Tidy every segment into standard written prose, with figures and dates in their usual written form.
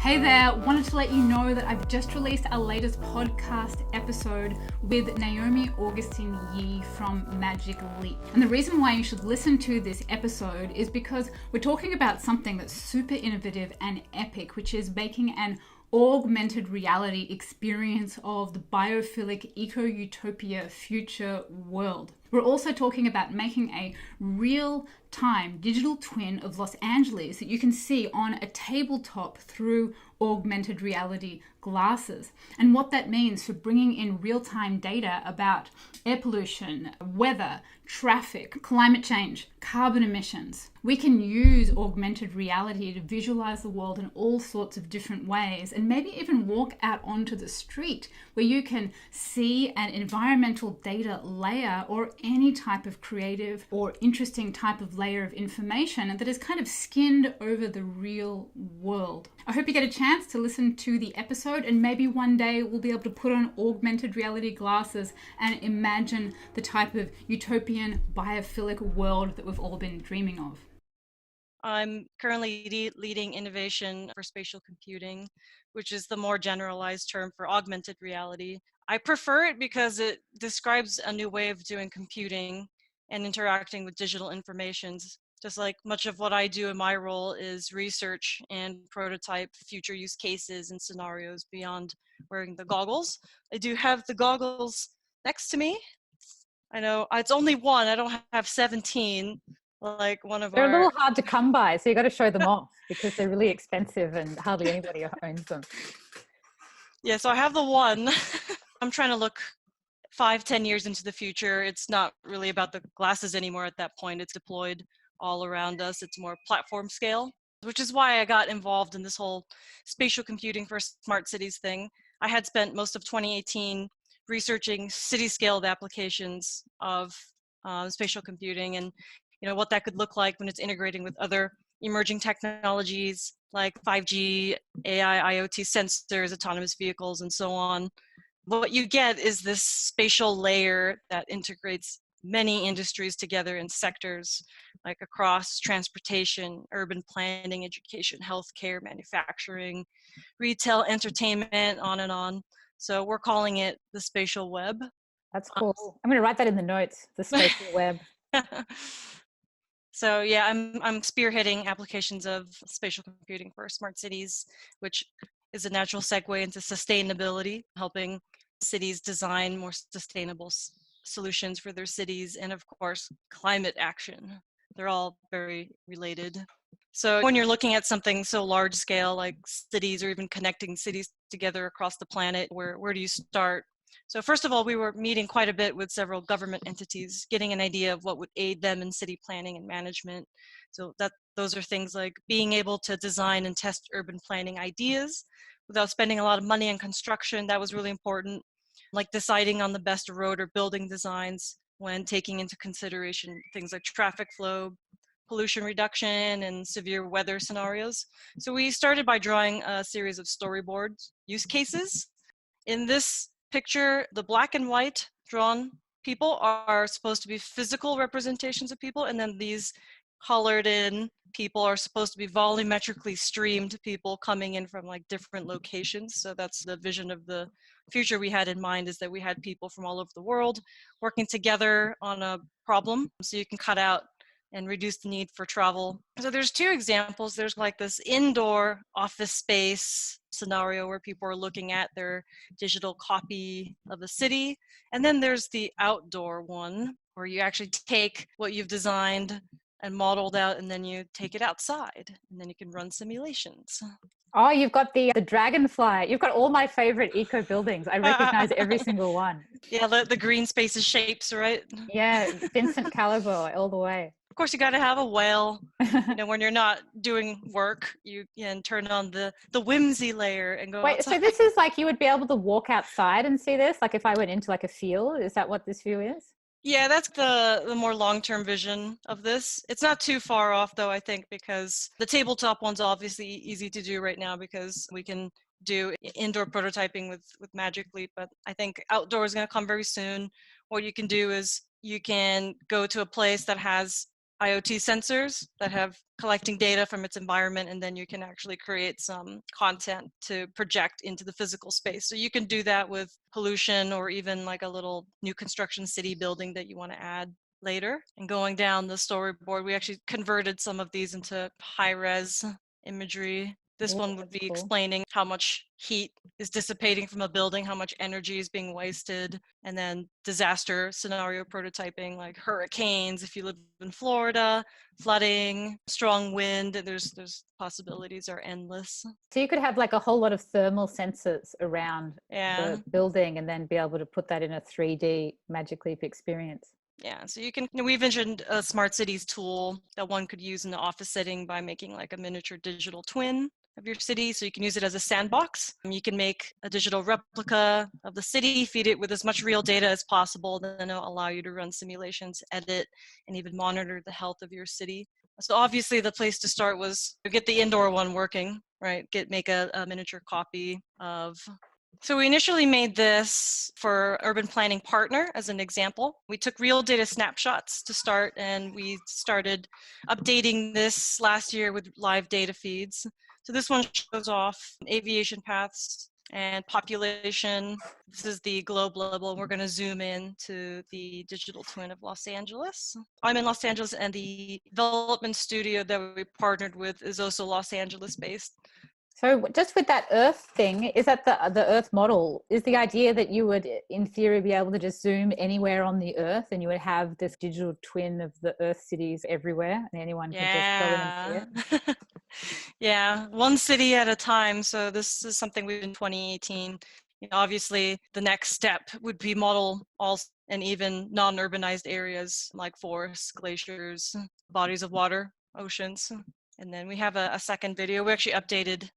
Hey there, wanted to let you know that I've just released our latest podcast episode with Naomi Augustine-Yee from Magic Leap. And the reason why you should listen to this episode is because we're talking about something that's super innovative and epic, which is making an augmented reality experience of the biophilic eco-utopia future world. We're also talking about making a real-time digital twin of Los Angeles that you can see on a tabletop through augmented reality glasses, and what that means for bringing in real-time data about air pollution, weather, traffic, climate change, carbon emissions. We can use augmented reality to visualize the world in all sorts of different ways, and maybe even walk out onto the street where you can see an environmental data layer or any type of creative or interesting type of layer of information that is kind of skinned over the real world. I hope you get a chance to listen to the episode, and maybe one day we'll be able to put on augmented reality glasses and imagine the type of utopian biophilic world that we've all been dreaming of. I'm currently leading innovation for spatial computing, which is the more generalized term for augmented reality. I prefer it because it describes a new way of doing computing and interacting with digital informations. Just like much of what I do in my role is research and prototype future use cases and scenarios beyond wearing the goggles. I do have the goggles next to me. I know it's only one, I don't have 17. Like one of They're our... a little hard to come by, so you got to show them off because they're really expensive and hardly anybody owns them. Yeah, so I have the one. I'm trying to look 5-10 years into the future. It's not really about the glasses anymore at that point. It's deployed all around us. It's more platform scale, which is why I got involved in this whole spatial computing for smart cities thing. I had spent most of 2018 researching city-scaled applications of spatial computing and what that could look like when it's integrating with other emerging technologies like 5G, AI, IoT sensors, autonomous vehicles, and so on. What you get is this spatial layer that integrates many industries together in sectors like across transportation, urban planning, education, healthcare, manufacturing, retail, entertainment, on and on. So we're calling it the spatial web. That's cool. I'm going to write that in the notes, the spatial web. So yeah, I'm spearheading applications of spatial computing for smart cities, which is a natural segue into sustainability, helping cities design more sustainable solutions for their cities, and of course, climate action. They're all very related. So when you're looking at something so large scale like cities, or even connecting cities together across the planet, where do you start? So first of all, we were meeting quite a bit with several government entities, getting an idea of what would aid them in city planning and management. So those are things like being able to design and test urban planning ideas without spending a lot of money on construction. That was really important. Like deciding on the best road or building designs when taking into consideration things like traffic flow, pollution reduction, and severe weather scenarios. So we started by drawing a series of storyboard use cases. In this picture, the black and white drawn people are supposed to be physical representations of people, and then these colored in people are supposed to be volumetrically streamed people coming in from like different locations. So that's the vision of the future we had in mind, is that we had people from all over the world working together on a problem, so you can cut out and reduce the need for travel. So there's two examples. There's like this indoor office space scenario where people are looking at their digital copy of a city. And then there's the outdoor one where you actually take what you've designed and modeled out, and then you take it outside, and then you can run simulations. Oh, you've got the dragonfly. You've got all my favorite eco buildings. I recognize every single one. Yeah, the green spaces shapes, right? Yeah, Vincent Calibo all the way. Of course, you got to have a whale. When you're not doing work, you can turn on the whimsy layer and go Wait, outside. so this is like you would be able to walk outside and see this? Like if I went into like a field, is that what this view is? Yeah, that's the more long-term vision of this. It's not too far off though, I think, because the tabletop one's obviously easy to do right now because we can do indoor prototyping with Magic Leap, but I think outdoor is going to come very soon. What you can do is you can go to a place that has IoT sensors that have collecting data from its environment, and then you can actually create some content to project into the physical space. So you can do that with pollution or even like a little new construction city building that you want to add later. And going down the storyboard, we actually converted some of these into high-res imagery. This one would be explaining how much heat is dissipating from a building, how much energy is being wasted, and then disaster scenario prototyping, like hurricanes if you live in Florida, flooding, strong wind. There's possibilities are endless. So you could have like a whole lot of thermal sensors around the building and then be able to put that in a 3D Magic Leap experience. Yeah, so you can, we've envisioned a smart cities tool that one could use in the office setting by making like a miniature digital twin of your city. So you can use it as a sandbox. You can make a digital replica of the city, feed it with as much real data as possible, then it'll allow you to run simulations, edit, and even monitor the health of your city. So obviously the place to start was to get the indoor one working, right? Make a miniature copy of. So we initially made this for Urban Planning Partner as an example. We took real data snapshots to start, and we started updating this last year with live data feeds. So this one shows off aviation paths and population. This is the globe level. We're going to zoom in to the digital twin of Los Angeles. I'm in Los Angeles, and the development studio that we partnered with is also Los Angeles based. So just with that Earth thing, is that the Earth model? Is the idea that you would, in theory, be able to just zoom anywhere on the Earth and you would have this digital twin of the Earth cities everywhere and anyone could just go in and see it? Yeah, one city at a time. So this is something we did in 2018. Obviously, the next step would be model all and even non-urbanized areas like forests, glaciers, bodies of water, oceans. And then we have a second video. We actually updated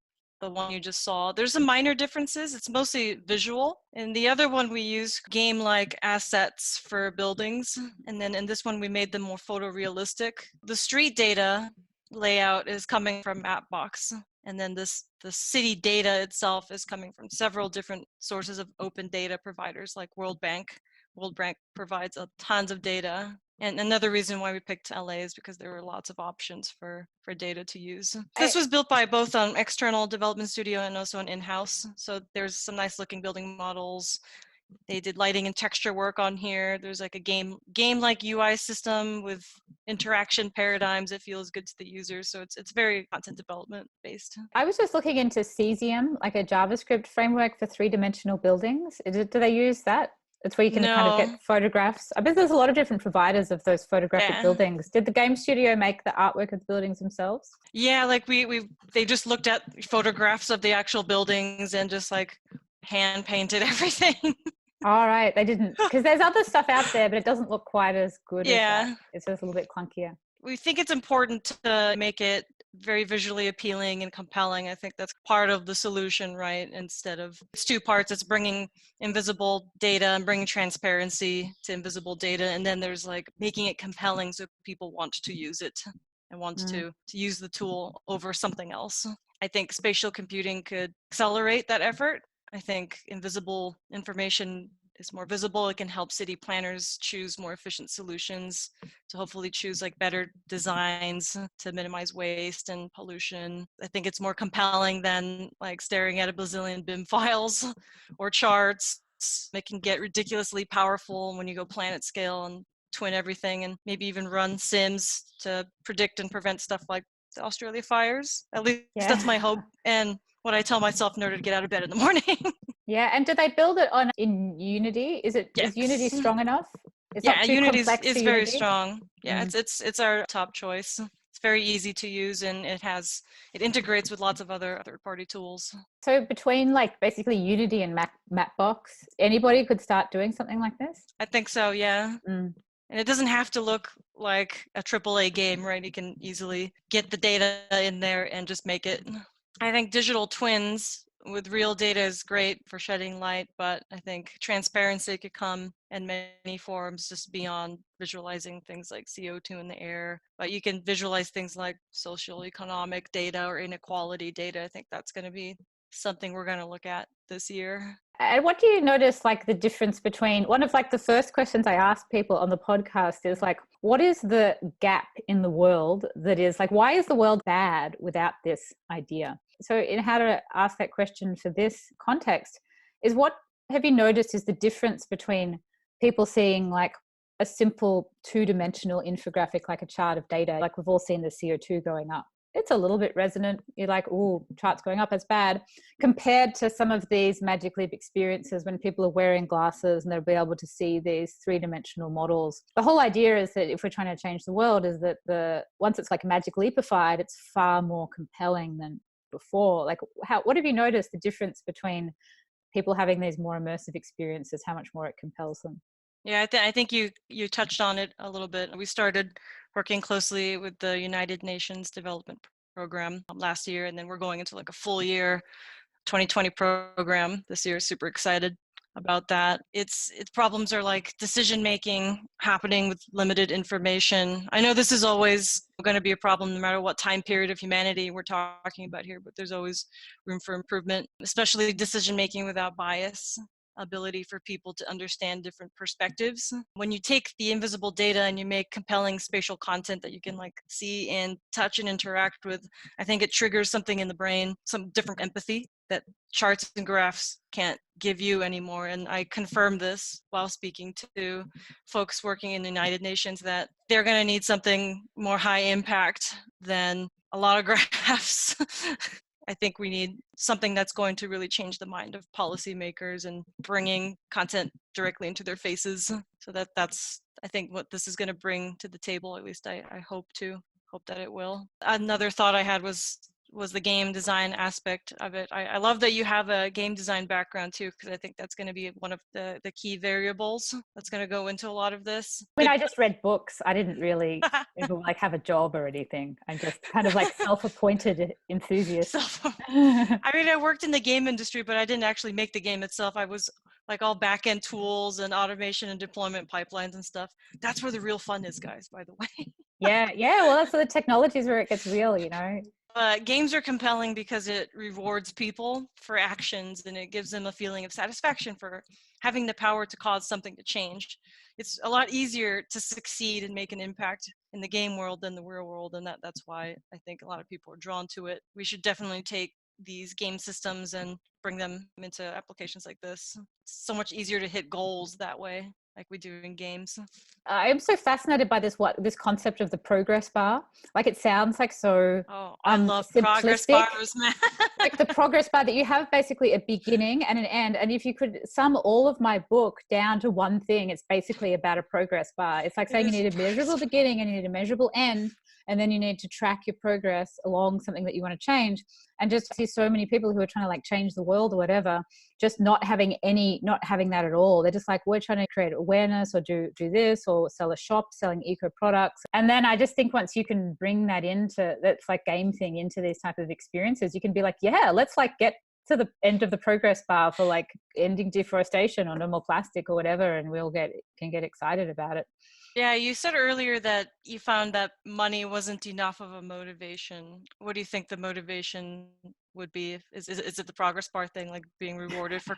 the one you just saw. There's some minor differences. It's mostly visual. In the other one, we use game-like assets for buildings. And then in this one, we made them more photorealistic. The street data layout is coming from Mapbox. And then the city data itself is coming from several different sources of open data providers like World Bank. World Bank provides tons of data. And another reason why we picked LA is because there were lots of options for data to use. This was built by both an external development studio and also an in-house. So there's some nice looking building models. They did lighting and texture work on here. There's like a game-like UI system with interaction paradigms. It feels good to the users. So it's very content development based. I was just looking into Cesium, like a JavaScript framework for 3-dimensional buildings. Do they use that? It's where you can kind of get photographs. I bet there's a lot of different providers of those photographic buildings. Did the game studio make the artwork of the buildings themselves? Yeah, like they just looked at photographs of the actual buildings and just like hand painted everything. All right, they didn't, because there's other stuff out there, but it doesn't look quite as good as that. It's just a little bit clunkier. We think it's important to make it very visually appealing and compelling. I think that's part of the solution, right? Instead of, it's two parts. It's bringing invisible data and bringing transparency to invisible data. And then there's like making it compelling so people want to use it and want to use the tool over something else. I think spatial computing could accelerate that effort. I think invisible information is more visible. It can help city planners choose more efficient solutions to hopefully choose like better designs to minimize waste and pollution. I think it's more compelling than like staring at a bazillion BIM files or charts. It can get ridiculously powerful when you go planet scale and twin everything and maybe even run sims to predict and prevent stuff like the Australia fires. At least that's my hope. And what I tell myself in order to get out of bed in the morning. Yeah, and do they build it in Unity? Is Unity strong enough? It's not too Unity complex is for very Unity? strong. Yeah, it's our top choice. It's very easy to use, and it integrates with lots of other third-party tools. So between like basically Unity and Mapbox, anybody could start doing something like this? I think so, yeah. And it doesn't have to look like a AAA game, right? You can easily get the data in there and just make it. I think digital twins with real data is great for shedding light, but I think transparency could come in many forms just beyond visualizing things like CO2 in the air. But you can visualize things like social economic data or inequality data. I think that's going to be something we're going to look at this year. And what do you notice, like, the difference between, one of like the first questions I ask people on the podcast is like, what is the gap in the world that is like, why is the world bad without this idea? So in how to ask that question for this context is, what have you noticed is the difference between people seeing like a simple two-dimensional infographic, like a chart of data, like we've all seen the CO2 going up. It's a little bit resonant. You're like, oh, charts going up, that's bad. Compared to some of these Magic Leap experiences when people are wearing glasses and they'll be able to see these three-dimensional models. The whole idea is that if we're trying to change the world, is that once it's like Magic Leapified, it's far more compelling than before. Like, what have you noticed the difference between people having these more immersive experiences, how much more it compels them? Yeah, I think you touched on it a little bit. We started working closely with the United Nations Development Program last year, and then we're going into like a full year 2020 program this year. Super excited about that. Its problems are like decision making happening with limited information. I know this is always going to be a problem no matter what time period of humanity we're talking about here, but there's always room for improvement, especially decision making without bias, ability for people to understand different perspectives. When you take the invisible data and you make compelling spatial content that you can like see and touch and interact with, I think it triggers something in the brain, some different empathy that charts and graphs can't give you anymore. And I confirm this while speaking to folks working in the United Nations, that they're going to need something more high impact than a lot of graphs. I think we need something that's going to really change the mind of policymakers and bringing content directly into their faces. So that's, I think, what this is going to bring to the table. At least I hope that it will. Another thought I had was the game design aspect of it. I love that you have a game design background too, because I think that's going to be one of the key variables that's going to go into a lot of this. I mean, I just read books. I didn't really even like have a job or anything. I'm just kind of like self-appointed enthusiast. I mean, I worked in the game industry, but I didn't actually make the game itself. I was like all back-end tools and automation and deployment pipelines and stuff. That's where the real fun is, guys, by the way. Yeah. Well, that's where the technology is where it gets real, you know. Games are compelling because it rewards people for actions, and it gives them a feeling of satisfaction for having the power to cause something to change. It's a lot easier to succeed and make an impact in the game world than the real world, and that's why I think a lot of people are drawn to it. We should definitely take these game systems and bring them into applications like this. It's so much easier to hit goals that way, like we do in games. I'm so fascinated by this concept of the progress bar. Like, it sounds like so I love progress bars, man. Like the progress bar that you have basically a beginning and an end. And if you could sum all of my book down to one thing, it's basically about a progress bar. It's like saying you need a measurable beginning and you need a measurable end, and then you need to track your progress along something that you want to change. And just see so many people who are trying to like change the world or whatever, just not having that at all. They're just like, we're trying to create awareness or do this or sell a shop selling eco products. And then I just think once you can bring that into, that's like game thing, into these type of experiences, you can be like, yeah, let's like get to the end of the progress bar for like ending deforestation or no more plastic or whatever, and can get excited about it. Yeah, you said earlier that you found that money wasn't enough of a motivation. What do you think the motivation would be? Is it the progress bar thing, like being rewarded for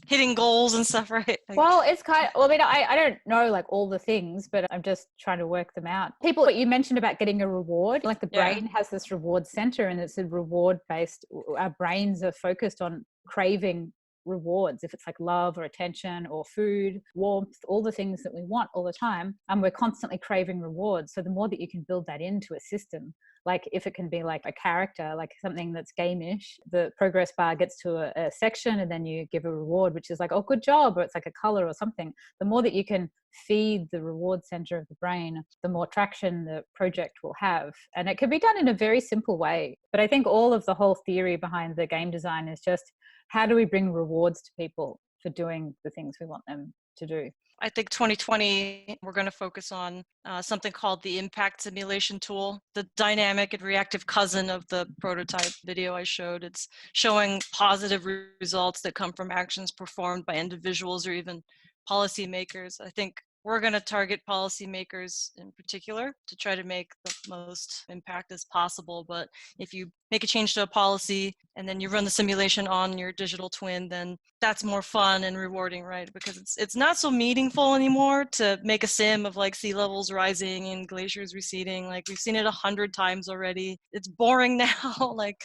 hitting goals and stuff, right? Like, well, it's kind of, well, I mean, I don't know like all the things, but I'm just trying to work them out. What you mentioned about getting a reward, like the brain has this reward center, and it's a reward based, our brains are focused on craving rewards. If it's like love or attention or food, warmth, all the things that we want all the time, and we're constantly craving rewards. So the more that you can build that into a system, like if it can be like a character, like something that's game-ish, the progress bar gets to a section and then you give a reward, which is like, oh, good job, or it's like a color or something. The more that you can feed the reward center of the brain, the more traction the project will have. And it can be done in a very simple way. But I think all of the whole theory behind the game design is just, how do we bring rewards to people for doing the things we want them to do? I think 2020, we're going to focus on something called the impact simulation tool, the dynamic and reactive cousin of the prototype video I showed. It's showing positive results that come from actions performed by individuals or even policymakers. I think we're going to target policymakers in particular to try to make the most impact as possible. But if you make a change to a policy and then you run the simulation on your digital twin, then that's more fun and rewarding, right? Because it's not so meaningful anymore to make a sim of like sea levels rising and glaciers receding. Like we've seen it 100 times already. It's boring now. Like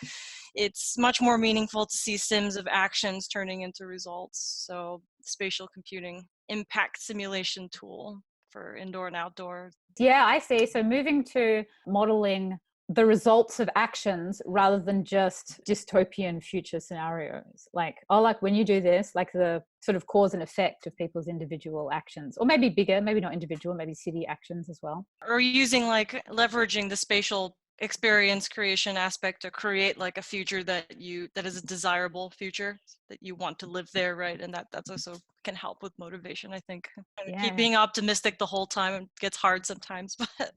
it's much more meaningful to see sims of actions turning into results. So spatial computing impact simulation tool for indoor and outdoor. Yeah, I see. So moving to modeling the results of actions rather than just dystopian future scenarios. Like, oh, like when you do this, like the sort of cause and effect of people's individual actions, or maybe bigger, maybe not individual, maybe city actions as well. Or using like leveraging the spatial experience creation aspect to create like a future that is a desirable future that you want to live there, right? And that's also can help with motivation, I think. Yeah. Keep being optimistic the whole time. It gets hard sometimes, but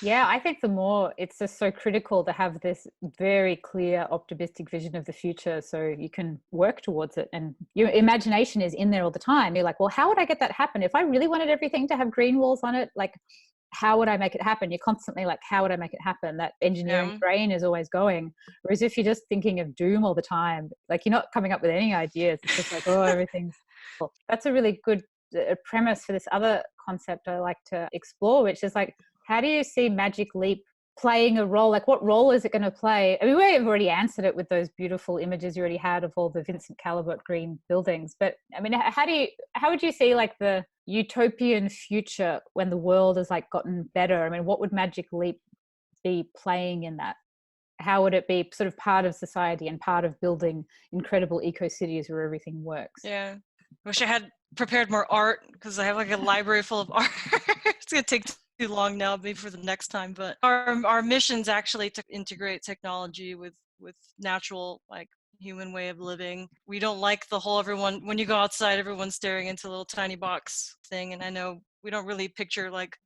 yeah, I think the more it's just so critical to have this very clear optimistic vision of the future so you can work towards it, and your imagination is in there all the time. You're like, well, how would I get that happen if I really wanted everything to have green walls on it? Like, how would I make it happen? You're constantly like, how would I make it happen? That engineering brain is always going. Whereas if you're just thinking of doom all the time, like you're not coming up with any ideas. It's just like, oh, everything's cool. That's a really good premise for this other concept I like to explore, which is like, how do you see Magic Leap playing a role? Like, what role is it going to play? I mean, we've already answered it with those beautiful images you already had of all the Vincent Calabert green buildings. But I mean, how would you see like the utopian future when the world has like gotten better? I mean, what would Magic Leap be playing in that? How would it be sort of part of society and part of building incredible eco cities where everything works? Yeah. Wish I had prepared more art because I have like a library full of art. It's going to take too long now, maybe for the next time. But our mission's actually to integrate technology with natural, like human way of living. We don't like the whole everyone, when you go outside, everyone's staring into a little tiny box thing. And I know we don't really picture like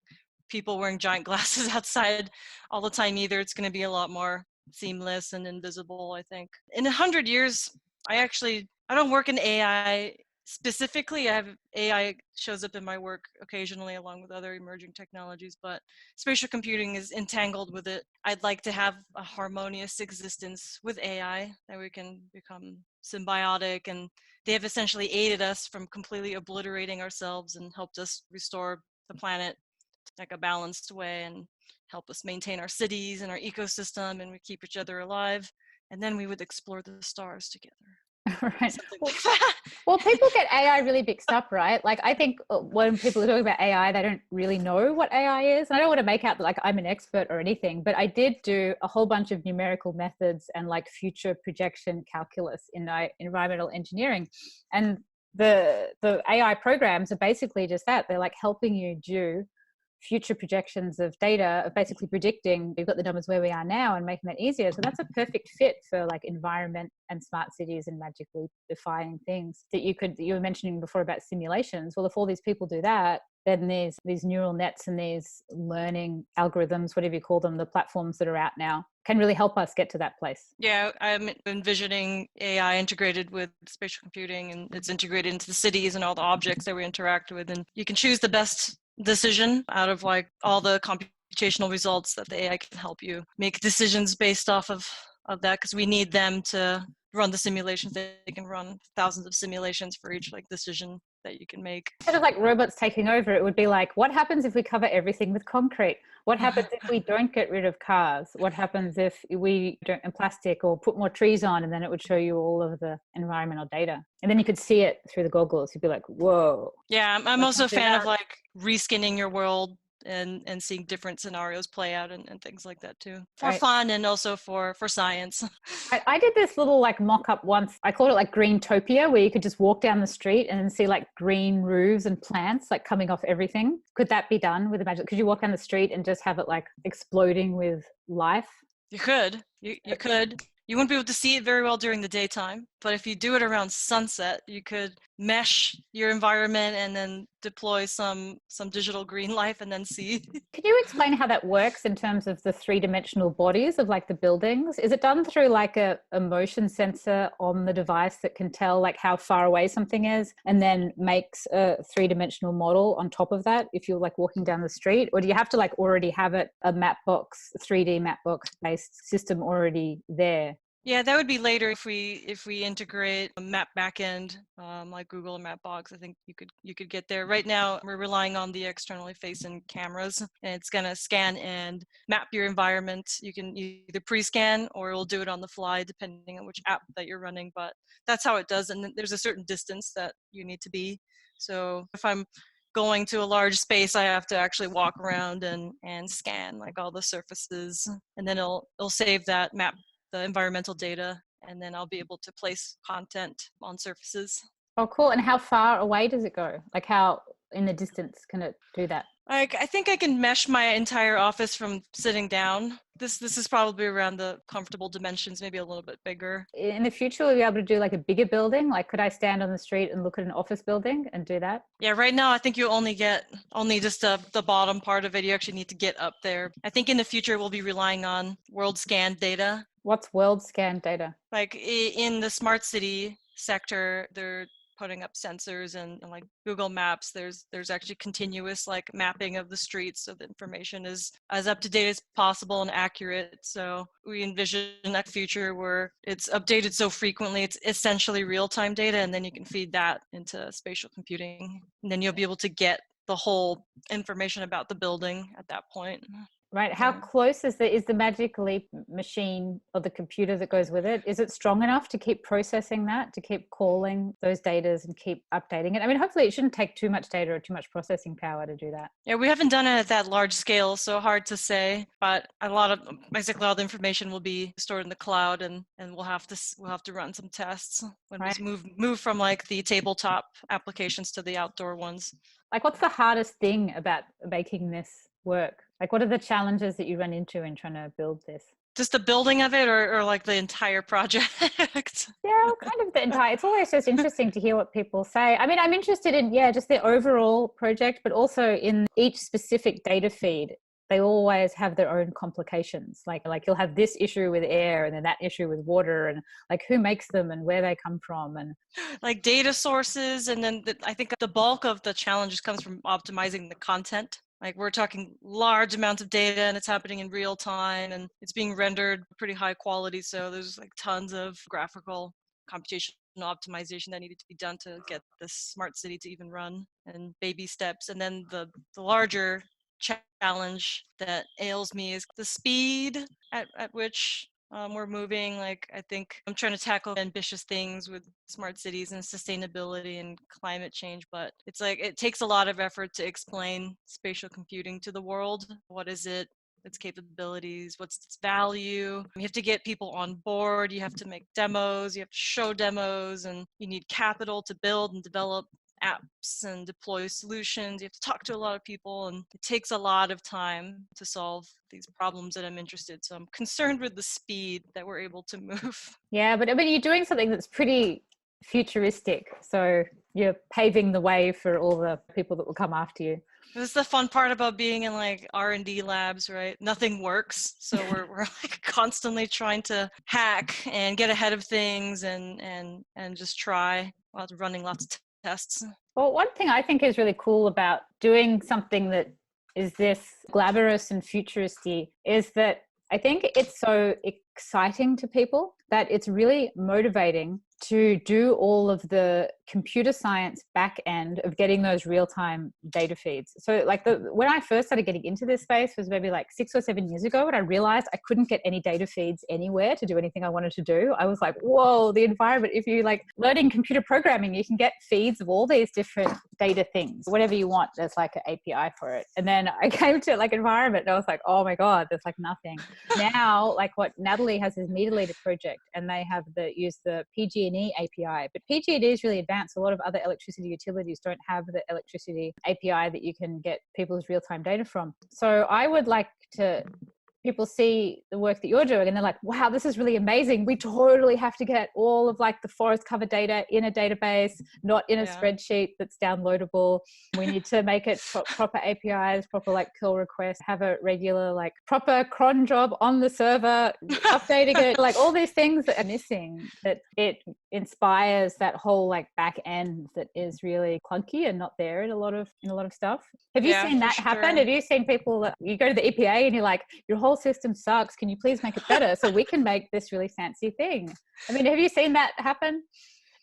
people wearing giant glasses outside all the time either. It's going to be a lot more seamless and invisible, I think. In 100 years, I don't work in AI specifically. I have AI shows up in my work occasionally along with other emerging technologies, but spatial computing is entangled with it. I'd like to have a harmonious existence with AI that we can become symbiotic, and they have essentially aided us from completely obliterating ourselves and helped us restore the planet like a balanced way and help us maintain our cities and our ecosystem, and we keep each other alive, and then we would explore the stars together. Right. Well, people get AI really mixed up, right? Like, I think when people are talking about AI, they don't really know what AI is. And I don't want to make out that like I'm an expert or anything, but I did do a whole bunch of numerical methods and like future projection calculus in environmental engineering. And the AI programs are basically just that. They're like helping you do future projections of data, of basically predicting we've got the numbers where we are now and making that easier. So that's a perfect fit for like environment and smart cities and magically defying things that you were mentioning before about simulations. Well, if all these people do that, then these neural nets and these learning algorithms, whatever you call them, the platforms that are out now, can really help us get to that place. Yeah, I'm envisioning AI integrated with spatial computing, and it's integrated into the cities and all the objects that we interact with, and you can choose the best decision out of like all the computational results that the AI can help you make decisions based off of that, because we need them to run the simulations. They can run thousands of simulations for each like decision that you can make. Instead of like robots taking over, it would be like, what happens if we cover everything with concrete? What happens if we don't get rid of cars? What happens if we don't in plastic or put more trees on? And then it would show you all of the environmental data. And then you could see it through the goggles. You'd be like, whoa. Yeah, I'm also a fan of like reskinning your world and seeing different scenarios play out and things like that too, for fun and also for science. I did this little like mock-up once. I called it like Greentopia, where you could just walk down the street and see like green roofs and plants like coming off everything. Could that be done with Magic? Could you walk down the street and just have it like exploding with life? You could. You could. You wouldn't be able to see it very well during the daytime, but if you do it around sunset, you could mesh your environment and then deploy some digital green life and then see. Can you explain how that works in terms of the three-dimensional bodies of like the buildings? Is it done through like a motion sensor on the device that can tell like how far away something is and then makes a three-dimensional model on top of that if you're like walking down the street? Or do you have to like already have it, a map box, 3D map box based system already there? Yeah, that would be later if we integrate a map backend like Google or Mapbox. I think you could get there. Right now, we're relying on the externally facing cameras, and it's gonna scan and map your environment. You can either pre-scan or it'll do it on the fly depending on which app that you're running. But that's how it does, and then there's a certain distance that you need to be. So if I'm going to a large space, I have to actually walk around and scan like all the surfaces, and then it'll save that map, the environmental data, and then I'll be able to place content on surfaces. Oh, cool. And how far away does it go? Like how in the distance can it do that? Like, I think I can mesh my entire office from sitting down. This is probably around the comfortable dimensions, maybe a little bit bigger. In the future, will you be able to do like a bigger building? Like could I stand on the street and look at an office building and do that? Yeah, right now I think you only get just the bottom part of it. You actually need to get up there. I think in the future we'll be relying on world scan data. What's world scan data? Like in the smart city sector, they're putting up sensors and like Google Maps, there's actually continuous like mapping of the streets, so the information is as up to date as possible and accurate. So we envision that future where it's updated so frequently, it's essentially real-time data, and then you can feed that into spatial computing, and then you'll be able to get the whole information about the building at that point. Right. How close is the Magic Leap machine or the computer that goes with it? Is it strong enough to keep processing that, to keep calling those data and keep updating it? I mean, hopefully it shouldn't take too much data or too much processing power to do that. Yeah, we haven't done it at that large scale, so hard to say. But basically all the information will be stored in the cloud, and we'll have to run some tests when we move from like the tabletop applications to the outdoor ones. Like, what's the hardest thing about making this work? Like, what are the challenges that you run into in trying to build this? Just the building of it, or like the entire project? Yeah, kind of the entire. It's always just interesting to hear what people say. I mean, I'm interested in, just the overall project, but also in each specific data feed. They always have their own complications. Like you'll have this issue with air and then that issue with water, and like who makes them and where they come from, and like data sources. And then I think the bulk of the challenges comes from optimizing the content. Like we're talking large amounts of data, and it's happening in real time, and it's being rendered pretty high quality. So there's like tons of graphical computational optimization that needed to be done to get this smart city to even run, and baby steps. And then the larger challenge that ails me is the speed at which we're moving. Like, I think I'm trying to tackle ambitious things with smart cities and sustainability and climate change, but it's like it takes a lot of effort to explain spatial computing to the world. What is it? Its capabilities, what's its value? You have to get people on board, you have to make demos, you have to show demos, and you need capital to build and develop apps and deploy solutions. You have to talk to a lot of people, and it takes a lot of time to solve these problems that I'm interested. So I'm concerned with the speed that we're able to move. Yeah, but I mean, you're doing something that's pretty futuristic. So you're paving the way for all the people that will come after you. This is the fun part about being in like R&D labs, right? Nothing works. So we're like constantly trying to hack and get ahead of things and just try while running lots of tests. Well, one thing I think is really cool about doing something that is this glamorous and futuristic is that I think it's so exciting to people that it's really motivating to do all of the computer science back end of getting those real-time data feeds. So like when I first started getting into this space was maybe like 6 or 7 years ago, and I realized I couldn't get any data feeds anywhere to do anything I wanted to do. I was like, whoa, the environment. If you like learning computer programming, you can get feeds of all these different data things, whatever you want. There's like an API for it. And then I came to like environment and I was like, oh my God, there's like nothing. Now, like what Natalie has is meter leader project, and they have use the PG&E API, but PG&E is really advanced. A lot of other electricity utilities don't have the electricity API that you can get people's real-time data from. So I would like to people see the work that you're doing and they're like, wow, this is really amazing. We totally have to get all of like the forest cover data in a database, not in a spreadsheet that's downloadable. We need to make it proper APIs, proper like pull requests, have a regular like proper cron job on the server, updating it, like all these things that are missing, that it inspires that whole like back end that is really clunky and not there in a lot of stuff. Have you seen that happen? Have you seen people that you go to the EPA and you're like, your whole system sucks, can you please make it better so we can make this really fancy thing? I mean, have you seen that happen?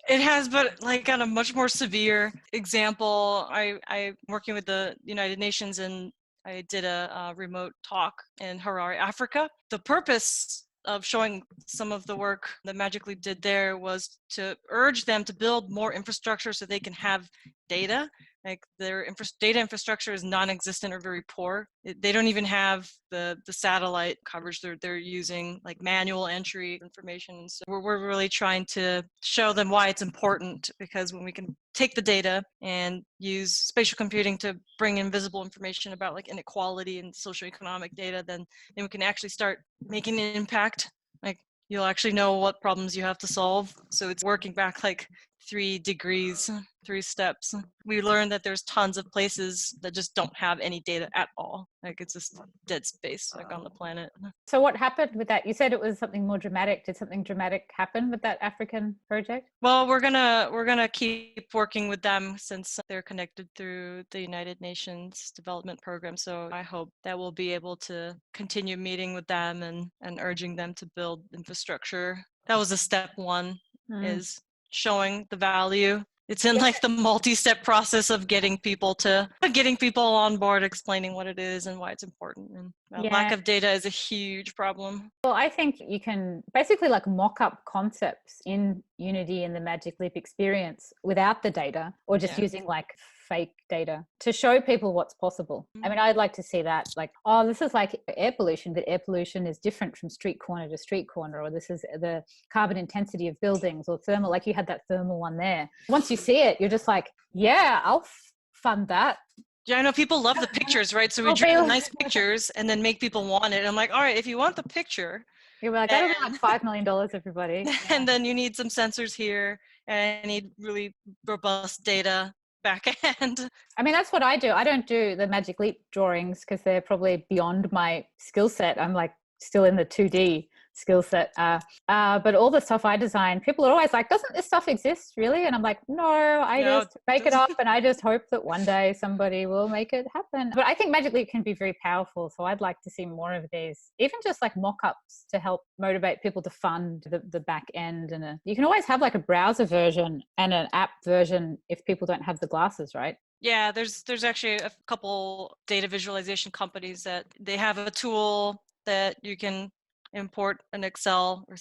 It has, but like on a much more severe example, I'm working with the United Nations, and I did a remote talk in Harare, Africa. The purpose of showing some of the work that Magic Leap did there was to urge them to build more infrastructure so they can have data. Like their data infrastructure is non-existent or very poor. They don't even have the satellite coverage. They're using like manual entry information. So we're really trying to show them why it's important, because when we can take the data and use spatial computing to bring in visible information about like inequality and socioeconomic data, then we can actually start making an impact. Like you'll actually know what problems you have to solve. So it's working back like 3 degrees, 3 steps. We learned that there's tons of places that just don't have any data at all. Like it's just dead space like on the planet. So what happened with that? You said it was something more dramatic. Did something dramatic happen with that African project? Well, we're gonna keep working with them since they're connected through the United Nations Development Program. So I hope that we'll be able to continue meeting with them and urging them to build infrastructure. That was a step 1, is showing the value. It's in like the multi-step process of getting people on board, explaining what it is and why it's important. And lack of data is a huge problem. Well, I think you can basically like mock up concepts in Unity and the Magic Leap experience without the data, or just using like fake data to show people what's possible. I mean, I'd like to see that, like, oh, this is like air pollution, but air pollution is different from street corner to street corner, or this is the carbon intensity of buildings, or thermal, like you had that thermal one there. Once you see it, you're just like, yeah, I'll fund that. Yeah, I know people love the pictures, right? So we draw nice pictures and then make people want it. I'm like, all right, if you want the picture, you're like, that'll be like $5 million, everybody. And then you need some sensors here, and you need really robust data back end. I mean, that's what I do. I don't do the Magic Leap drawings because they're probably beyond my skill set. I'm like still in the 2D skill set. But all the stuff I design, people are always like, doesn't this stuff exist really? And I'm like, no, I just make it up, and I just hope that one day somebody will make it happen. But I think Magic Leap can be very powerful. So I'd like to see more of these, even just like mock-ups to help motivate people to fund the back end. And you can always have like a browser version and an app version if people don't have the glasses, right? Yeah, there's actually a couple data visualization companies that they have a tool that you can import an Excel or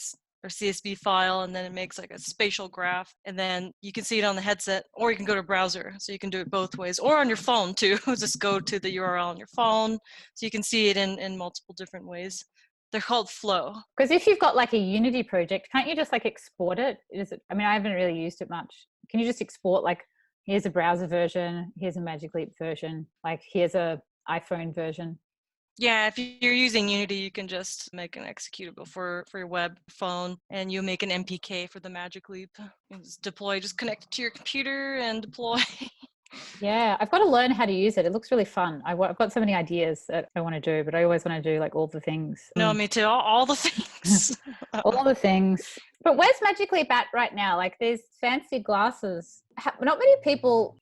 CSV file, and then it makes like a spatial graph, and then you can see it on the headset, or you can go to a browser. So you can do it both ways, or on your phone too. Just go to the URL on your phone, so you can see it in multiple different ways. They're called Flow. Because if you've got like a Unity project, can't you just like export it? I mean, I haven't really used it much. Can you just export like, here's a browser version, here's a Magic Leap version, like here's a iPhone version? Yeah, if you're using Unity, you can just make an executable for your web phone, and you make an MPK for the Magic Leap. You just deploy, just connect it to your computer and deploy. Yeah, I've got to learn how to use it. It looks really fun. I've got so many ideas that I want to do, but I always want to do like all the things. No, me too. All the things. All the things. But where's Magic Leap at right now? Like these fancy glasses. Not many people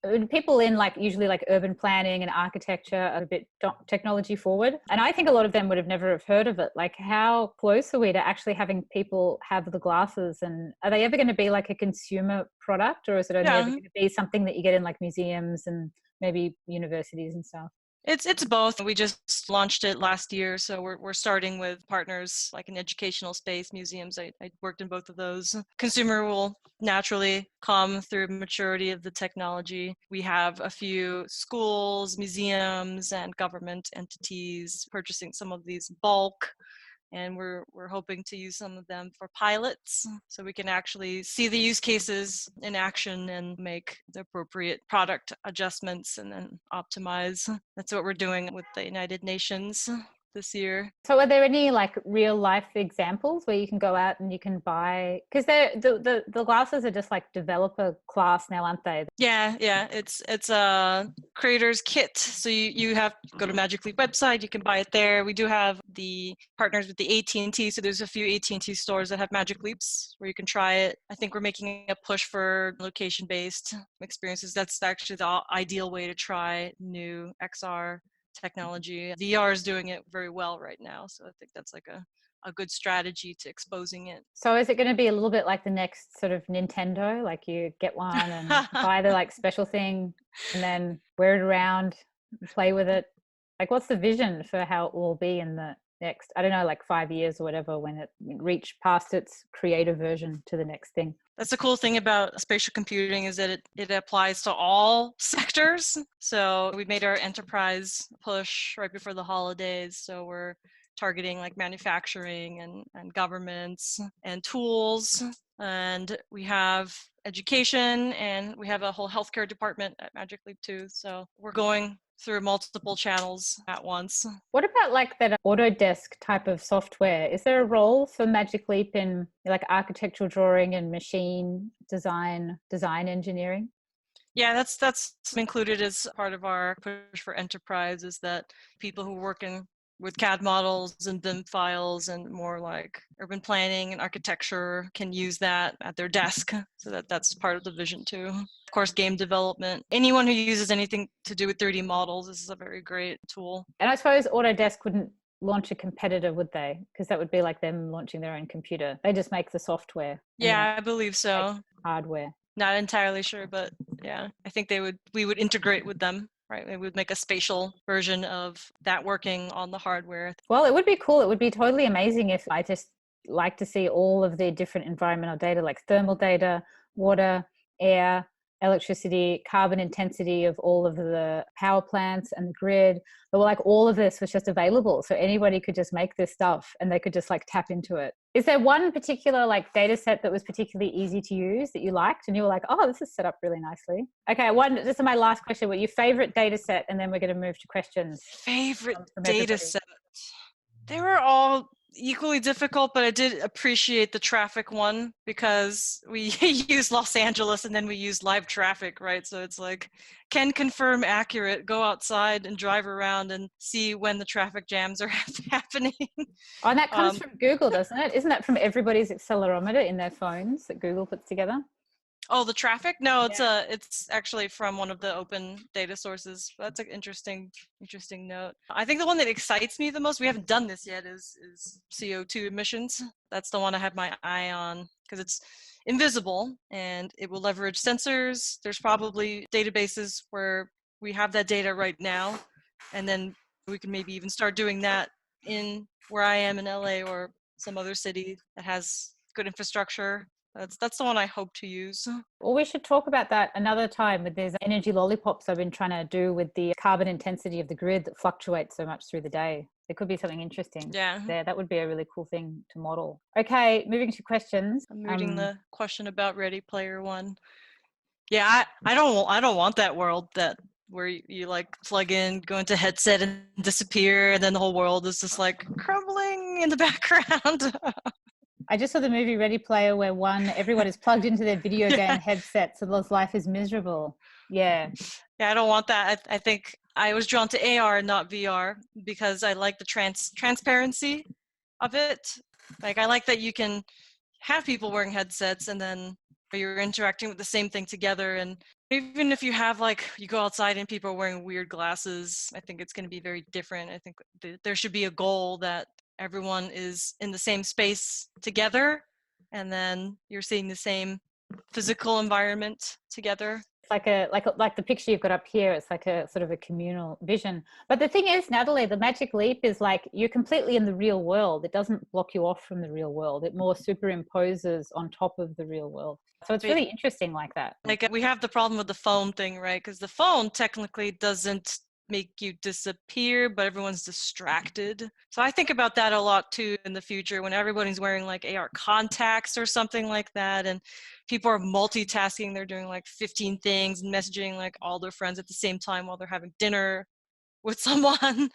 in like usually like urban planning and architecture are a bit technology forward. And I think a lot of them would have never have heard of it. Like how close are we to actually having people have the glasses? And are they ever going to be like a consumer product, or is it only ever going to be something that you get in like museums and maybe universities and stuff? It's both. We just launched it last year, so we're starting with partners like in educational space, museums. I worked in both of those. Consumer will naturally come through maturity of the technology. We have a few schools, museums, and government entities purchasing some of these bulk, and we're hoping to use some of them for pilots, so we can actually see the use cases in action and make the appropriate product adjustments and then optimize. That's what we're doing with the United Nations. this year. So are there any like real life examples where you can go out and you can buy, because the glasses are just like developer class now, aren't they? Yeah, it's a creator's kit. So you have to go to Magic Leap website, you can buy it there. We do have the partners with the AT&T, so there's a few AT&T stores that have Magic Leaps where you can try it. I think we're making a push for location-based experiences. That's actually the ideal way to try new XR technology. VR is doing it very well right now, so I think that's like a good strategy to exposing it. So is it going to be a little bit like the next sort of Nintendo, like you get one and buy the like special thing and then wear it around, play with it? Like what's the vision for how it will be in the next, I don't know, like 5 years or whatever, when it reached past its creative version to the next thing? That's the cool thing about spatial computing, is that it applies to all sectors. So we made our enterprise push right before the holidays. So we're targeting like manufacturing and governments and tools. And we have education, and we have a whole healthcare department at Magic Leap too. So we're going through multiple channels at once. What about like that Autodesk type of software? Is there a role for Magic Leap in like architectural drawing and machine design engineering? Yeah, that's included as part of our push for enterprise, is that people who work with CAD models and BIM files and more like urban planning and architecture can use that at their desk. So that's part of the vision too. Of course, game development. Anyone who uses anything to do with 3D models, this is a very great tool. And I suppose Autodesk wouldn't launch a competitor, would they? Because that would be like them launching their own computer. They just make the software. Yeah, I believe so. Hardware. Not entirely sure, but yeah, I think we would integrate with them. Right, we would make a spatial version of that working on the hardware. Well, it would be cool. It would be totally amazing if I just like to see all of the different environmental data, like thermal data, water, air, electricity, carbon intensity of all of the power plants and the grid. But like all of this was just available. So anybody could just make this stuff and they could just like tap into it. Is there one particular like data set that was particularly easy to use that you liked and you were like, oh, this is set up really nicely? Okay, this is my last question. What your favorite data set? And then we're going to move to questions. Favorite data set? They were all equally difficult, but I did appreciate the traffic one because we use Los Angeles and then we use live traffic, right? So it's like, can confirm accurate, go outside and drive around and see when the traffic jams are happening. Oh, and that comes from Google, doesn't it? Isn't that from everybody's accelerometer in their phones that Google puts together? Oh, the traffic? No, it's actually from one of the open data sources. That's an interesting note. I think the one that excites me the most, we haven't done this yet, is CO2 emissions. That's the one I have my eye on because it's invisible and it will leverage sensors. There's probably databases where we have that data right now, and then we can maybe even start doing that in where I am in LA or some other city that has good infrastructure. That's the one I hope to use. Well, we should talk about that another time with these energy lollipops I've been trying to do with the carbon intensity of the grid that fluctuates so much through the day. There could be something interesting there. That would be a really cool thing to model. Okay, moving to questions. I'm reading the question about Ready Player One. Yeah, I don't want that world where you like plug in, go into headset and disappear, and then the whole world is just like crumbling in the background. I just saw the movie Ready Player where everyone is plugged into their video game headset, so life is miserable. Yeah, I don't want that. I think I was drawn to AR and not VR because I like the transparency of it. Like I like that you can have people wearing headsets and then you're interacting with the same thing together. And even if you have you go outside and people are wearing weird glasses, I think it's going to be very different. I think there should be a goal that everyone is in the same space together, and then you're seeing the same physical environment together. Like the picture you've got up here, it's like a sort of a communal vision. But the thing is, Natalie, the Magic Leap is like you're completely in the real world. It doesn't block you off from the real world. It more superimposes on top of the real world. So it's really interesting like that. Like we have the problem with the phone thing, right? Because the phone technically doesn't make you disappear, but everyone's distracted. So I think about that a lot too in the future when everybody's wearing like AR contacts or something like that, and people are multitasking. They're doing like 15 things and messaging like all their friends at the same time while they're having dinner with someone.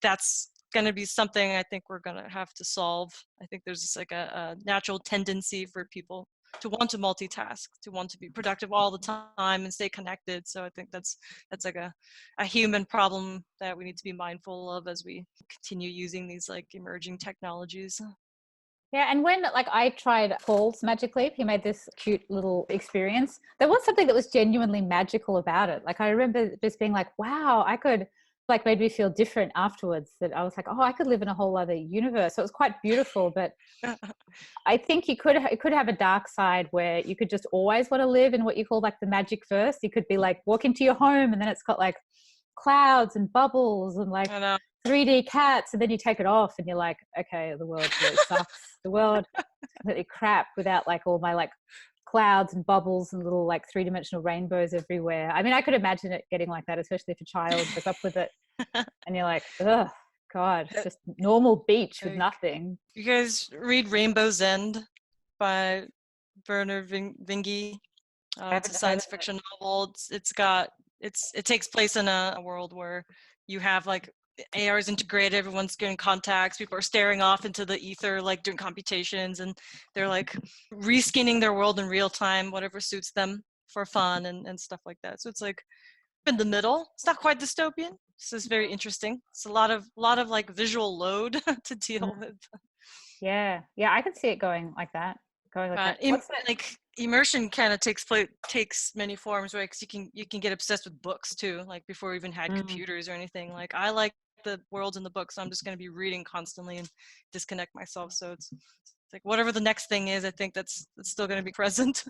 that's going to be something I think we're going to have to solve. I think there's just like a natural tendency for people to want to multitask, to want to be productive all the time and stay connected. So I think that's like a human problem that we need to be mindful of as we continue using these like emerging technologies. Yeah, and when like I tried Paul's Magic Leap, he made this cute little experience. There was something that was genuinely magical about it. Like I remember just being like, wow, I could, like, made me feel different afterwards, that I was like, oh, I could live in a whole other universe. So it was quite beautiful, but I think it could have a dark side where you could just always want to live in what you call like the magic verse. You could be like, walk into your home and then it's got like clouds and bubbles and like 3D cats, and then you take it off and you're like, okay, the world really sucks. The world is completely crap without like all my like clouds and bubbles and little like 3-dimensional rainbows everywhere. I mean, I could imagine it getting like that, especially if a child goes up with it and you're like, ugh, God, it's just normal beach with nothing. You guys read Rainbow's End by Werner Vinge? It's a science fiction novel. It takes place in a world where you have like AR is integrated, everyone's getting contacts, people are staring off into the ether, like doing computations, and they're like reskinning their world in real time, whatever suits them for fun and stuff like that. So it's like in the middle. It's not quite dystopian. This is very interesting. It's a lot of like visual load to deal with. Yeah, I can see it going like that. Like immersion kind of takes many forms, right? Because you can get obsessed with books too. Like before we even had computers or anything. Like I like the worlds in the book, so I'm just going to be reading constantly and disconnect myself. So it's like whatever the next thing is, I think that's still going to be present.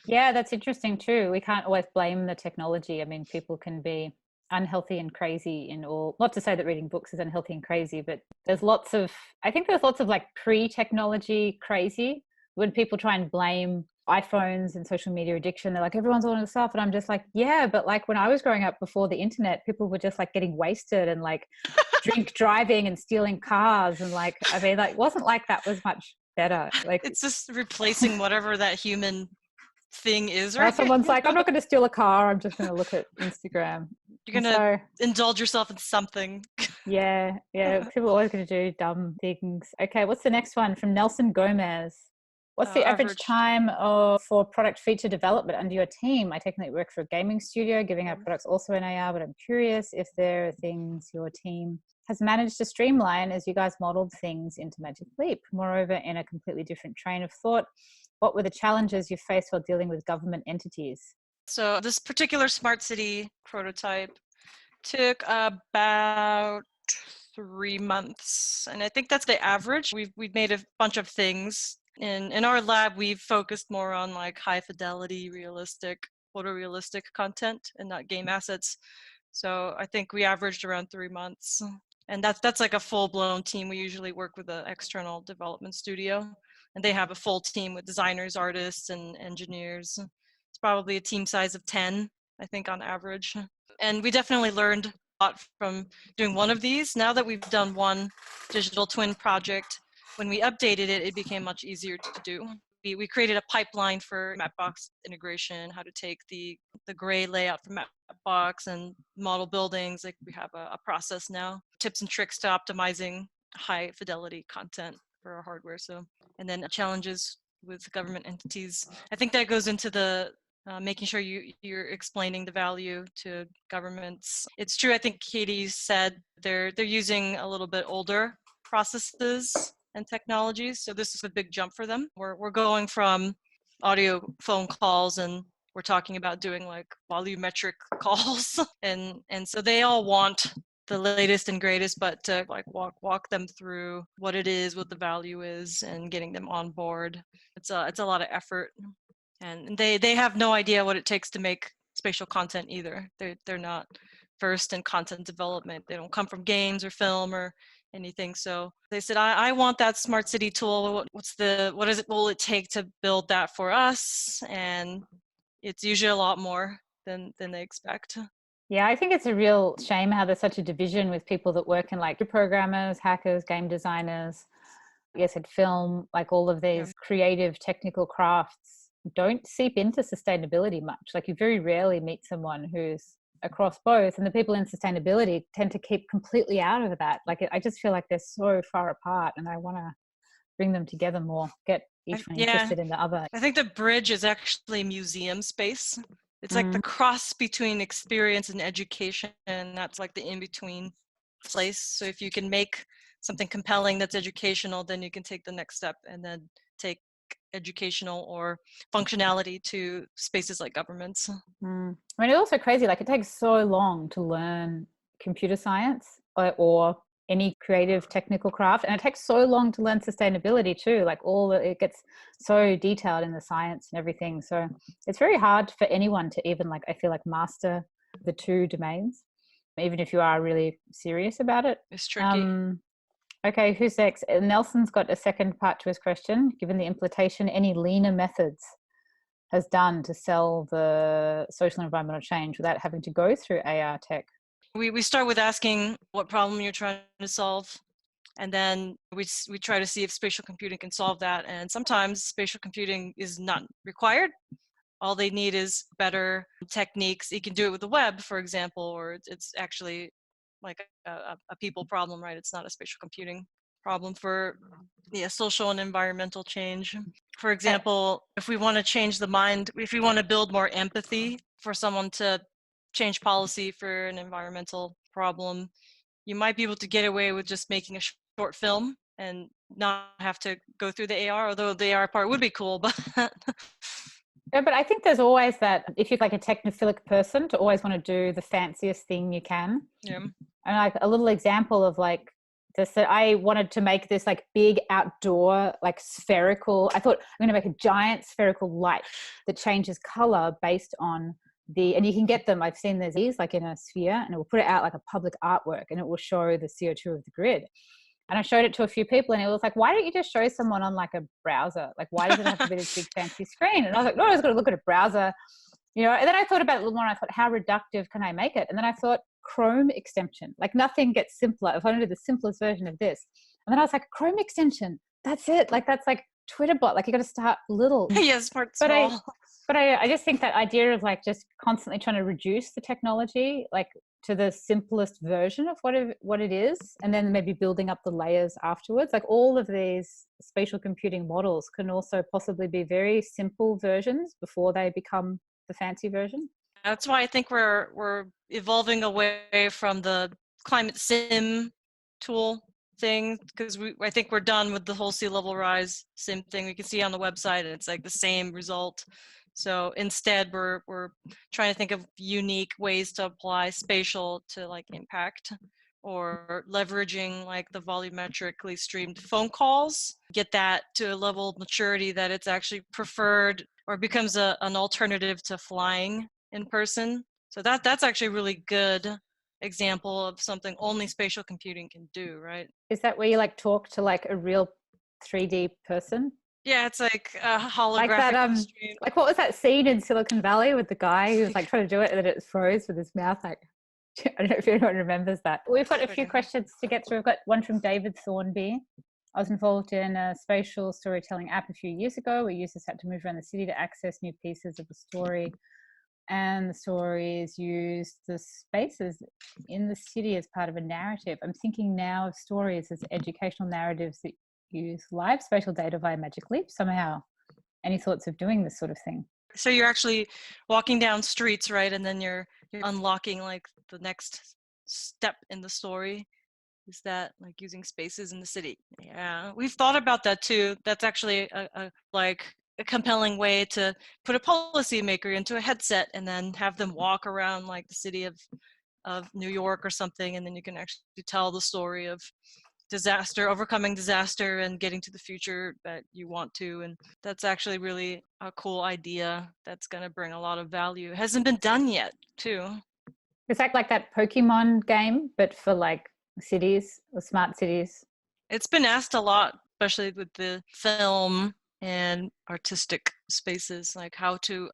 Yeah, that's interesting too. We can't always blame the technology. I mean, people can be unhealthy and crazy in all, not to say that reading books is unhealthy and crazy, but there's lots of like pre-technology crazy when people try and blame iPhones and social media addiction. They're like, everyone's on the stuff. And I'm just like, yeah, but like when I was growing up before the internet, people were just like getting wasted and like drink driving and stealing cars. And like, I mean, like, it wasn't like that was much better. Like it's just replacing whatever that human thing is, right? Right? Someone's like, I'm not going to steal a car. I'm just going to look at Instagram. You're going to indulge yourself in something. Yeah. People are always going to do dumb things. Okay. What's the next one from Nelson Gomez? What's the average time for product feature development under your team? I technically work for a gaming studio, giving our products also in AR, but I'm curious if there are things your team has managed to streamline as you guys modeled things into Magic Leap. Moreover, in a completely different train of thought, what were the challenges you faced while dealing with government entities? So this particular smart city prototype took about 3 months, and I think that's the average. We've made a bunch of things. In our lab, we've focused more on like high fidelity, realistic, photorealistic content and not game assets. So I think we averaged around 3 months. And that's like a full-blown team. We usually work with an external development studio, and they have a full team with designers, artists, and engineers. It's probably a team size of 10, I think, on average. And we definitely learned a lot from doing one of these. Now that we've done one digital twin project, when we updated it, it became much easier to do. We created a pipeline for Mapbox integration, how to take the gray layout from Mapbox and model buildings. Like we have a process now, tips and tricks to optimizing high fidelity content for our hardware. So, and then challenges with government entities. I think that goes into the making sure you're explaining the value to governments. It's true. I think Katie said they're using a little bit older processes and technologies. So this is a big jump for them. We're going from audio phone calls, and we're talking about doing like volumetric calls. and so they all want the latest and greatest, but to like walk them through what it is, what the value is, and getting them on board. It's a lot of effort. And they have no idea what it takes to make spatial content either. They're not versed in content development. They don't come from games or film or anything. So they said, I want that smart city tool. What will it take to build that for us? And it's usually a lot more than they expect. Yeah, I think it's a real shame how there's such a division with people that work in like programmers, hackers, game designers, yes, at film, like all of these creative technical crafts don't seep into sustainability much. Like you very rarely meet someone who's across both, and the people in sustainability tend to keep completely out of that. Like, I just feel like they're so far apart, and I want to bring them together more, get each one interested in the other. I think the bridge is actually museum space. It's like the cross between experience and education, and that's like the in-between place. So if you can make something compelling that's educational, then you can take the next step and then take educational or functionality to spaces like governments. I mean, it's also crazy. Like, it takes so long to learn computer science or any creative technical craft, and it takes so long to learn sustainability too. Like, it gets so detailed in the science and everything. So it's very hard for anyone to even, like, I feel like, master the two domains, even if you are really serious about it. It's tricky. Okay, who's next? Nelson's got a second part to his question. Given the implementation, any leaner methods has done to sell the social and environmental change without having to go through AR tech? We start with asking what problem you're trying to solve, and then we try to see if spatial computing can solve that. And sometimes spatial computing is not required. All they need is better techniques. You can do it with the web, for example, or it's actually like a people problem, right? It's not a spatial computing problem for social and environmental change. For example, if we want to change the mind, if we want to build more empathy for someone to change policy for an environmental problem, you might be able to get away with just making a short film and not have to go through the AR, although the AR part would be cool, but Yeah, but I think there's always that, if you're like a technophilic person, to always want to do the fanciest thing you can. yeah. And like a little example of like this, that I wanted to make this like big outdoor, like spherical, I thought I'm going to make a giant spherical light that changes color based on and you can get them, I've seen these like in a sphere, and it will put it out like a public artwork, and it will show the CO2 of the grid. And I showed it to a few people, and it was like, why don't you just show someone on like a browser? Like, why does it have to be this big fancy screen? And I was like, no, I was going to look at a browser, and then I thought about it a little more, and I thought, how reductive can I make it? And then I thought, Chrome extension, like nothing gets simpler. If I want to do the simplest version of this. And then I was like, Chrome extension, that's it. Like, that's like Twitter bot. Like, you got to start little. Yes, part small. But I just think that idea of like just constantly trying to reduce the technology, like to the simplest version of what it is, and then maybe building up the layers afterwards. Like, all of these spatial computing models can also possibly be very simple versions before they become the fancy version. That's why I think we're evolving away from the climate sim tool thing, because I think we're done with the whole sea level rise sim thing. We can see on the website, and it's like the same result. So instead, we're trying to think of unique ways to apply spatial to like impact, or leveraging like the volumetrically streamed phone calls, get that to a level of maturity that it's actually preferred or becomes an alternative to flying in person. So that's actually a really good example of something only spatial computing can do, right? Is that where you like talk to like a real 3D person? Yeah, it's like a holographic Like that, stream. like what was that scene in Silicon Valley with the guy who was like trying to do it and then it froze with his mouth? Like, I don't know if anyone remembers that. We've got a few questions to get through. We've got one from David Thornby. I was involved in a spatial storytelling app a few years ago where users had to move around the city to access new pieces of the story. And the stories used the spaces in the city as part of a narrative. I'm thinking now of stories as educational narratives that use live spatial data via Magic Leap somehow. Any thoughts of doing this sort of thing? So you're actually walking down streets, right? And then you're unlocking like the next step in the story. Is that like using spaces in the city? Yeah, we've thought about that too. That's actually a compelling way to put a policymaker into a headset and then have them walk around like the city of New York or something, and then you can actually tell the story of overcoming disaster and getting to the future that you want to. And that's actually really a cool idea that's going to bring a lot of value. It hasn't been done yet too. It's like that Pokemon game, but for like cities or smart cities. It's been asked a lot, especially with the film and artistic spaces, like how to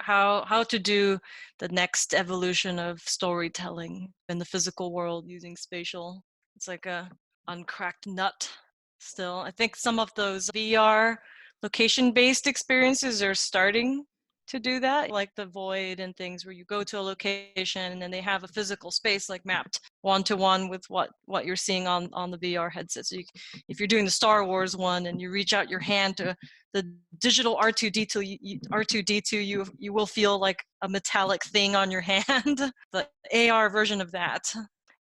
do the next evolution of storytelling in the physical world using spatial. It's like a uncracked nut still. I think some of those VR location-based experiences are starting to do that, like the Void and things where you go to a location and then they have a physical space like mapped one-to-one with what you're seeing on the VR headset. So if you're doing the Star Wars one and you reach out your hand to the digital R2D2, you will feel like a metallic thing on your hand. The AR version of that.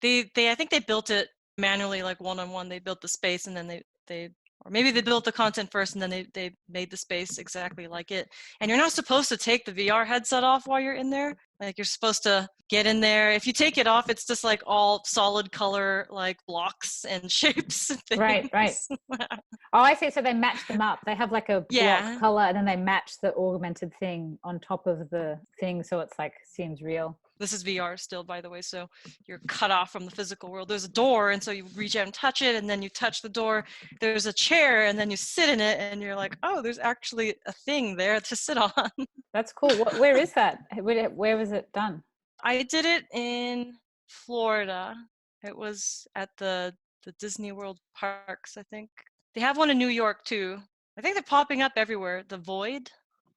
I think they built it manually, like one-on-one. They built the space and then they or maybe they built the content first and then they made the space exactly like it. And you're not supposed to take the VR headset off while you're in there. Like you're supposed to get in there. If you take it off, it's just like all solid color, like blocks and shapes and things. Right. Oh, I see. So they match them up. They have like a block color and then they match the augmented thing on top of the thing. So it's like, seems real. This is VR still, by the way, so you're cut off from the physical world. There's a door, and so you reach out and touch it, and then you touch the door. There's a chair, and then you sit in it, and you're like, oh, there's actually a thing there to sit on. That's cool. Where is that? Where was it done? I did it in Florida. It was at the Disney World parks, I think. They have one in New York, too. I think they're popping up everywhere. The Void.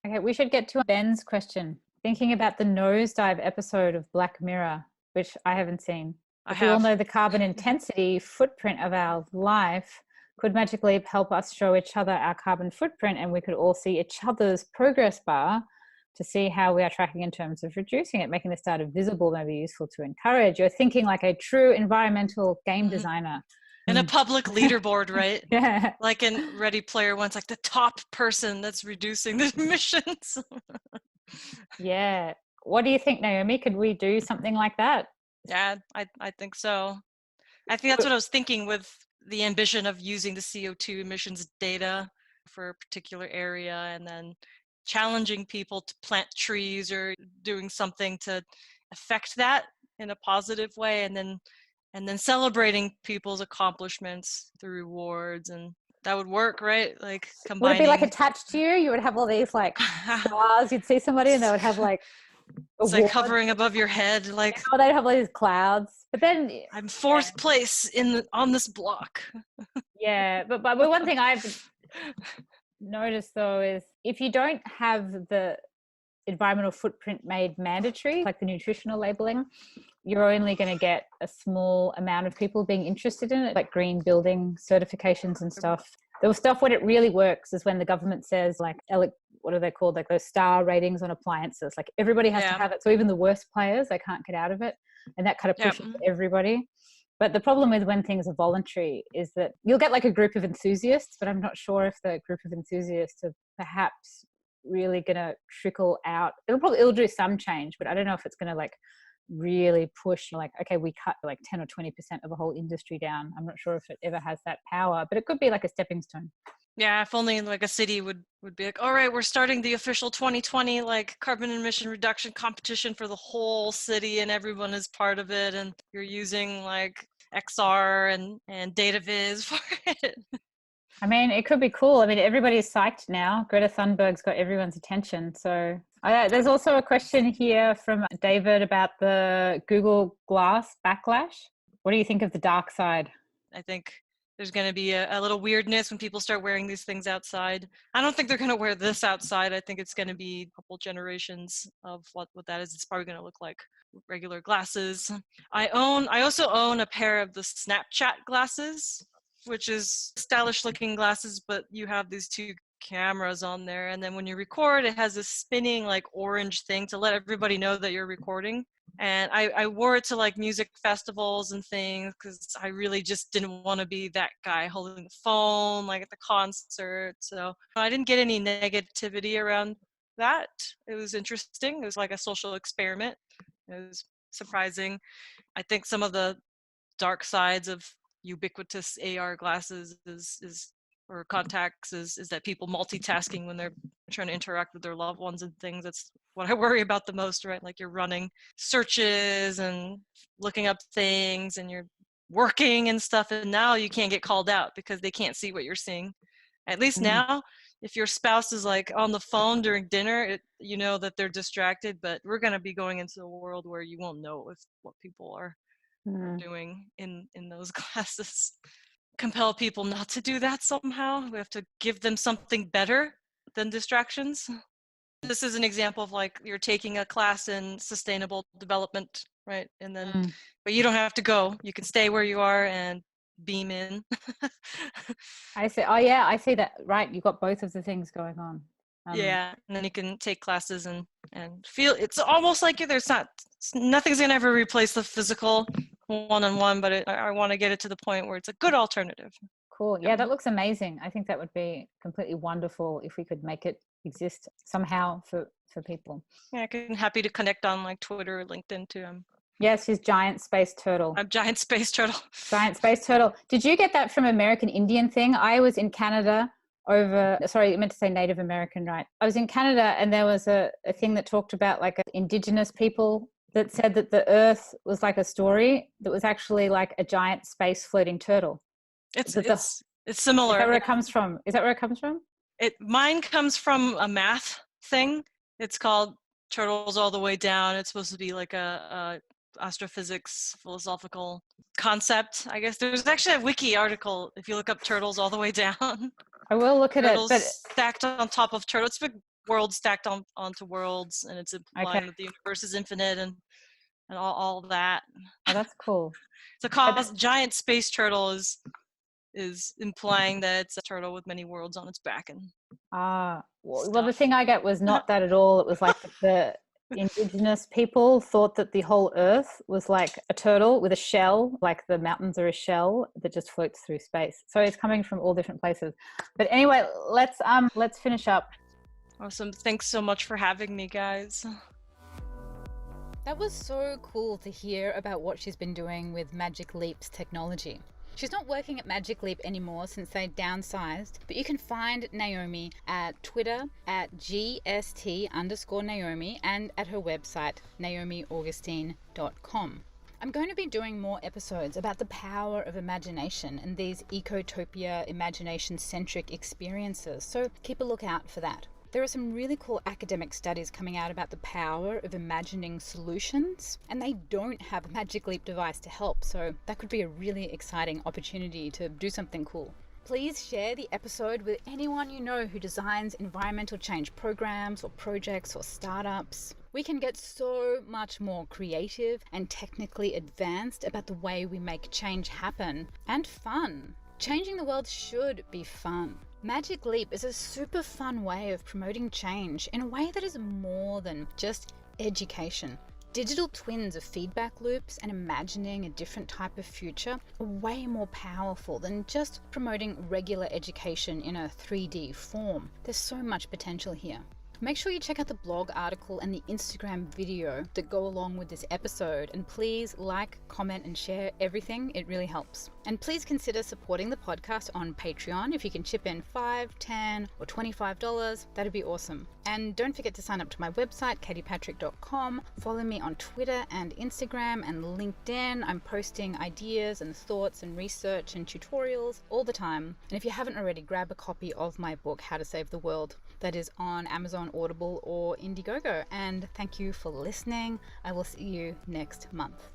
Okay, we should get to Ben's question. Thinking about the nosedive episode of Black Mirror, which I haven't seen. If we all know the carbon intensity footprint of our life, could magically help us show each other our carbon footprint, and we could all see each other's progress bar to see how we are tracking in terms of reducing it, making this data visible may be useful to encourage. You're thinking like a true environmental game designer. And a public leaderboard, right? Yeah. Like in Ready Player One's like the top person that's reducing the emissions. Yeah. What do you think, Naomi? Could we do something like that? Yeah, I think so. I think that's what I was thinking with the ambition of using the CO2 emissions data for a particular area and then challenging people to plant trees or doing something to affect that in a positive way, and then celebrating people's accomplishments through rewards, and that would work, right? Like combining. Would it be like attached to you? You would have all these like stars. You'd see somebody and they would have like it's like hovering above your head, like they'd have all these clouds. But then I'm fourth place on this block. Yeah, but one thing I've noticed though is if you don't have the environmental footprint made mandatory, like the nutritional labeling, you're only going to get a small amount of people being interested in it, like green building certifications and stuff. The stuff when it really works is when the government says like, what are they called? Like those star ratings on appliances. Like everybody has to have it. So even the worst players, they can't get out of it. And that kind of pushes everybody. But the problem with when things are voluntary is that you'll get like a group of enthusiasts, but I'm not sure if the group of enthusiasts are perhaps really going to trickle out. It'll do some change, but I don't know if it's going to like really push like, okay, we cut like 10 or 20% of a whole industry down. I'm not sure if it ever has that power, but it could be like a stepping stone. Yeah, if only like a city would be like, all right, we're starting the official 2020 like carbon emission reduction competition for the whole city and everyone is part of it and you're using like XR and data viz for it. I mean, it could be cool. I mean, everybody's psyched now. Greta Thunberg's got everyone's attention. So there's also a question here from David about the Google Glass backlash. What do you think of the dark side? I think there's going to be a little weirdness when people start wearing these things outside. I don't think they're going to wear this outside. I think it's going to be a couple generations of what that is. It's probably going to look like regular glasses. I also own a pair of the Snapchat glasses, which is stylish looking glasses, but you have these two cameras on there. And then when you record, it has this spinning like orange thing to let everybody know that you're recording. And I wore it to like music festivals and things because I really just didn't want to be that guy holding the phone like at the concert. So I didn't get any negativity around that. It was interesting. It was like a social experiment. It was surprising. I think some of the dark sides of ubiquitous AR glasses or contacts is that people multitasking when they're trying to interact with their loved ones and things. That's what I worry about the most, right? Like you're running searches and looking up things and you're working and stuff, and now you can't get called out because they can't see what you're seeing. At least now, if your spouse is like on the phone during dinner, you know that they're distracted, but we're going to be going into a world where you won't know what people are doing in those classes. Compel people not to do that somehow. We have to give them something better than distractions. This is an example of like you're taking a class in sustainable development, right? And then, but you don't have to go. You can stay where you are and beam in. I see. Oh yeah, I see that. Right, you've got both of the things going on. Yeah, and then you can take classes and feel. It's almost like nothing's gonna ever replace the physical one-on-one, but I want to get it to the point where it's a good alternative. Cool. Yeah, that looks amazing. I think that would be completely wonderful if we could make it exist somehow for people. Yeah, I'm happy to connect on like Twitter or LinkedIn too. Yes, she's Giant Space Turtle. I'm Giant Space Turtle. Giant Space Turtle. Did you get that from American Indian thing? I was in Canada I meant to say Native American, right? I was in Canada and there was a thing that talked about like indigenous people that said that the earth was like a story that was actually like a giant space floating turtle. It's similar. Is that where it comes from? Mine comes from a math thing. It's called Turtles All the Way Down. It's supposed to be like a astrophysics philosophical concept. I guess there's actually a wiki article if you look up Turtles All the Way Down. I will look at turtles it. But stacked on top of turtles. It's big worlds stacked onto worlds, and it's implying that the universe is infinite and all that. Oh, that's cool. So giant space turtle is implying that it's a turtle with many worlds on its back and well, the thing I got was not that at all. It was like the indigenous people thought that the whole earth was like a turtle with a shell, like the mountains are a shell that just floats through space. So it's coming from all different places. But anyway, let's finish up. Awesome. Thanks so much for having me, guys. That was so cool to hear about what she's been doing with Magic Leap's technology. She's not working at Magic Leap anymore since they downsized, but you can find Naomi at Twitter at GST_Naomi and at her website, naomiaugustine.com. I'm going to be doing more episodes about the power of imagination and these ecotopia imagination-centric experiences, so keep a lookout for that. There are some really cool academic studies coming out about the power of imagining solutions, and they don't have a Magic Leap device to help, so that could be a really exciting opportunity to do something cool. Please share the episode with anyone you know who designs environmental change programs or projects or startups. We can get so much more creative and technically advanced about the way we make change happen, and fun. Changing the world should be fun. Magic Leap is a super fun way of promoting change in a way that is more than just education. Digital twins of feedback loops and imagining a different type of future are way more powerful than just promoting regular education in a 3D form. There's so much potential here. Make sure you check out the blog article and the Instagram video that go along with this episode, and please like, comment and share everything. It really helps. And please consider supporting the podcast on Patreon. If you can chip in $5, $10 or $25, that'd be awesome. And don't forget to sign up to my website, katiepatrick.com. Follow me on Twitter and Instagram and LinkedIn. I'm posting ideas and thoughts and research and tutorials all the time. And if you haven't already, grab a copy of my book, How to Save the World. That is on Amazon, Audible or Indiegogo. And thank you for listening. I will see you next month.